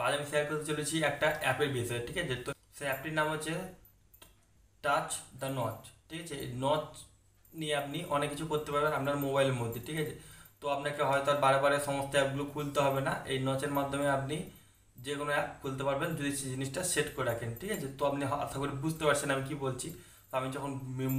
আজ আমি শেয়ার করতে চলেছি একটা অ্যাপের বিষয়ে, ঠিক আছে। তো সেই অ্যাপটির নাম হচ্ছে টাচ দ্য নচ, ঠিক আছে। এই নচ নিয়ে আপনি অনেক কিছু করতে পারবেন আপনার মোবাইলের মধ্যে, ঠিক আছে। তো আপনাকে হয়তো আর বারে বারে সমস্ত অ্যাপগুলো খুলতে হবে না, এই নচের মাধ্যমে আপনি যে কোনো অ্যাপ খুলতে পারবেন যদি সেই জিনিসটা সেট করে রাখেন, ঠিক আছে। তো আপনি আশা করি বুঝতে পারছেন আমি কি বলছি। তো আমি যখন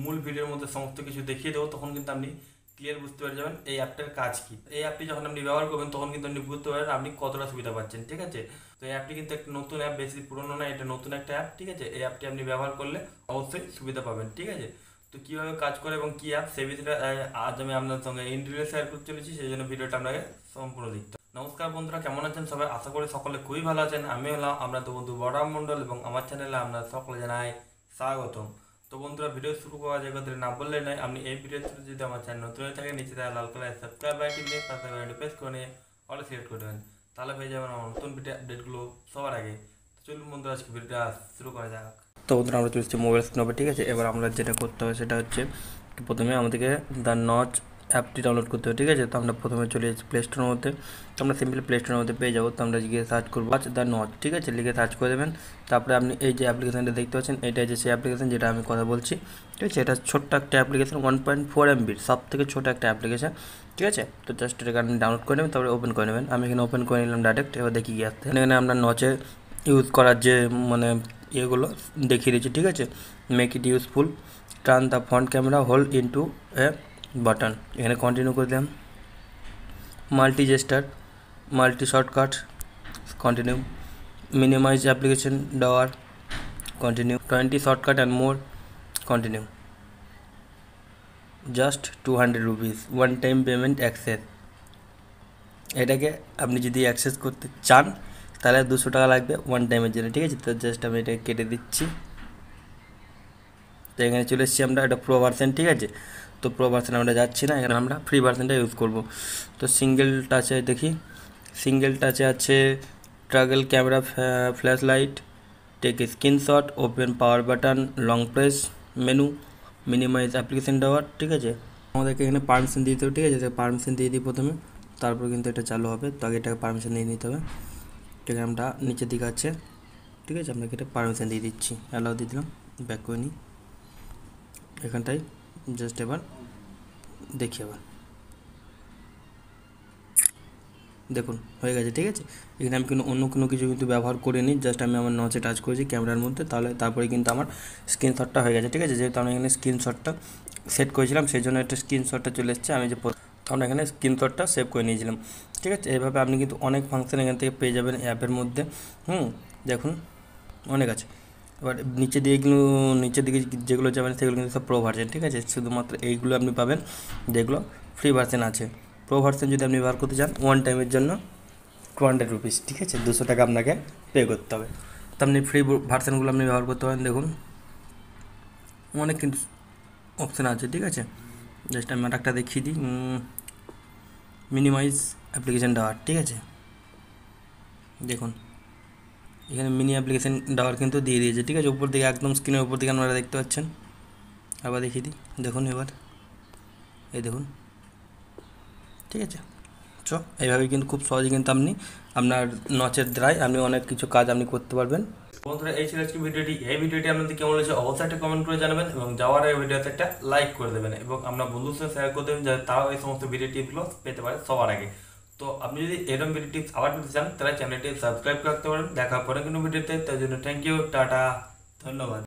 মূল ভিডিওর মধ্যে সমস্ত কিছু দেখিয়ে দেবো তখন কিন্তু আপনি ক্লিয়ার বুঝতে পেরে যাবেন এই অ্যাপটার কাজ কি। এই অ্যাপটি যখন আপনি ব্যবহার করবেন তখন কিন্তু আপনি বুঝতে পারবেন আপনি কতটা সুবিধা পাচ্ছেন, ঠিক আছে। তো এই অ্যাপটি কিন্তু একটা নতুন অ্যাপ, বেশি পুরনো না, এটা নতুন একটা অ্যাপ, ঠিক আছে। এই অ্যাপটি আপনি ব্যবহার করলে অবশ্যই সুবিধা পাবেন, ঠিক আছে। তো কীভাবে কাজ করে এবং কী অ্যাপ সে বিষয়ে আজ আমি আপনার সঙ্গে ইন ডিটেল শেয়ার করতে চলেছি, সেই জন্য ভিডিওটা আপনাকে সম্পূর্ণ দেখতে হবে। নমস্কার বন্ধুরা, কেমন আছেন সবাই? আশা করি সকলে খুবই ভালো আছেন। আমি হলাম আপনাদের বন্ধু বড়রাম মণ্ডল এবং আমার চ্যানেলে আপনার সকলে জানাই স্বাগতম। তো বন্ধুরা, ভিডিও শুরু করা যায় কথা না বললে নয়, আপনি এই ভিডিও শুরু যদি আমার চ্যানেল নতুন হয়ে থাকে নিচে দেওয়া লাল কালার সাবস্ক্রাইব বাটন দিয়ে পাশে বাটনটি প্রেস করে নিয়ে অল সিলেক্ট করে দেবেন, তাহলে পেয়ে যাবেন আমার নতুন ভিডিও আপডেটগুলো সবার আগে। তো চলুন বন্ধুরা, আজকে ভিডিওটা শুরু করা যাক। তো বন্ধুরা, আমরা চলছি মোবাইল স্ক্রিন হবে, ঠিক আছে। এবার আমরা যেটা করতে হবে সেটা হচ্ছে প্রথমে আমাদেরকে দ্য নচ অ্যাপটি ডাউনলোড করতে হবে, ঠিক আছে। তো আমরা প্রথমে চলে যাচ্ছি প্লে স্টোরের মধ্যে। তো আমরা সিম্পলি প্লে স্টোরের মধ্যে পেয়ে যাবো। তো আমরা গিয়ে সার্চ করবো দ্য নচ, ঠিক আছে, লিখে সার্চ করে দেবেন। তারপরে আপনি এই যে অ্যাপ্লিকেশানটা দেখতে পাচ্ছেন, এটা হচ্ছে সেই অ্যাপ্লিকেশান যেটা আমি কথা বলছি, ঠিক আছে। এটা ছোট্ট একটা অ্যাপ্লিকেশান, 1.4 MB, সব থেকে ছোটো একটা অ্যাপ্লিকেশান, ঠিক আছে। তো জাস্ট এটাকে আপনি ডাউনলোড করে নেবেন, তারপরে ওপেন করে নেবেন। আমি এখানে ওপেন করে নিলাম ডাইরেক্ট। এবার দেখি গিয়ে আসতে এখানে আমরা নচে ইউজ করার যে মানে ইয়েগুলো দেখিয়ে দিচ্ছি, ঠিক আছে। Make it useful, turn the front camera hold into a button, এখানে কন্টিনিউ করে দিলাম। Multi gesture, multi shortcut, continue. Minimise application drawer, continue. 20 shortcut and more, continue. Just 200 rupees, one time payment access. এটাকে আপনি যদি access করতে চান তাহলে 200 টাকা লাগবে ওয়ান টাইমের জন্য, ঠিক আছে। তো জাস্ট আমি এটাকে কেটে দিচ্ছি। তো এখানে চলে এসেছি আমরা, এটা প্রো ভার্সন, ঠিক আছে। তো প্রো ভার্সন আমরা যাচ্ছি না, এখানে আমরা ফ্রি ভার্সনটা ইউজ করব। তো সিঙ্গেল টাচে দেখি, সিঙ্গেল টাচে আছে toggle camera, flash light, take screenshot, open power button, long press, menu, minimize application drawer, ঠিক আছে। আমাদেরকে এখানে পারমিশন দিতে হবে, ঠিক আছে। পারমিশন দিয়ে দিই প্রথমে, তারপর কিন্তু এটা চালু হবে। তো আগে এটাকে পারমিশন দিয়ে নিতে হবে, ঠিক আছে। আমরা নিচের দিকে আছে, ঠিক আছে, আপনাকে এটা পারমিশন দিয়ে দিচ্ছি, অ্যালাউ দিয়ে দিলাম, ব্যাক করে নিই এখানটায়। জাস্ট এবার দেখি, আবার দেখুন হয়ে গেছে, ঠিক আছে। এখানে আমি কিন্তু অন্য কোনো কিছু কিন্তু ব্যবহার করিনি, জাস্ট আমি আমার নচে টাচ করেছি ক্যামেরার মধ্যে, তারপরে কিন্তু আমার স্ক্রিনশটটা হয়ে গেছে, ঠিক আছে। যেহেতু আমি এখানে স্ক্রিনশটটা সেট করেছিলাম সেই জন্য একটা স্ক্রিনশটটা চলে এসেছে। আমি যে আমরা এখানে স্ক্রিনশটটা সেভ করে নিয়েছিলাম, ঠিক আছে। এইভাবে আপনি কিন্তু অনেক ফাংশন এখান থেকে পেয়ে যাবেন অ্যাপের মধ্যে। দেখুন অনেক আছে। এবার নিচের দিকে যেগুলো যাবেন সেগুলো কিন্তু সব প্রো ভার্সন, ঠিক আছে। শুধুমাত্র এইগুলো আপনি পাবেন যেগুলো ফ্রি ভার্সন আছে। প্রো ভার্সন যদি আপনি ব্যবহার করতে চান ওয়ান টাইমের জন্য 200 রুপিস, ঠিক আছে, 200 টাকা আপনাকে পে করতে হবে। তো আপনি ফ্রি ভার্সনগুলো আপনি ব্যবহার করতে পারেন। দেখুন অনেক কিন্তু অপশান আছে, ঠিক আছে। জাস্ট আমি আর একটা দেখিয়ে দিই, মিনিমাইজ অ্যাপ্লিকেশান ডাওয়ার, ঠিক আছে। দেখুন এখানে মিনি অ্যাপ্লিকেশান ডাওয়ার কিন্তু দিয়ে দিয়েছে, ঠিক আছে। উপর দিকে একদম স্ক্রিনের উপর দিকে আপনারা দেখতে পাচ্ছেন। আবার দেখিয়ে দিই, দেখুন এবার এই দেখুন, ঠিক আছে। এইভাবে কিন্তু খুব সহজে কিন্তু আপনি আপনার নচের দ্বারাই আপনি অনেক কিছু কাজ আপনি করতে পারবেন। বন্ধুরা, এই ছিল আজকে ভিডিওটি। এই ভিডিওটি আপনাদের কেমন হয়েছে অবশ্যই একটা কমেন্ট করে জানাবেন এবং যাওয়ার আগে ভিডিওতে একটা লাইক করে দেবেন এবং আপনার বন্ধুর সাথে শেয়ার করে দেবেন যাতে তারাও এই সমস্ত ভিডিও টিপগুলো পেতে পারে সবার আগে। তো আপনি যদি এরকম ভিডিও টিপস আবার পেতে চান তাহলে চ্যানেলটি সাবস্ক্রাইব করতে পারেন। দেখা পরে কোনো ভিডিওতে, তার জন্য থ্যাংক ইউ, টাটা, ধন্যবাদ।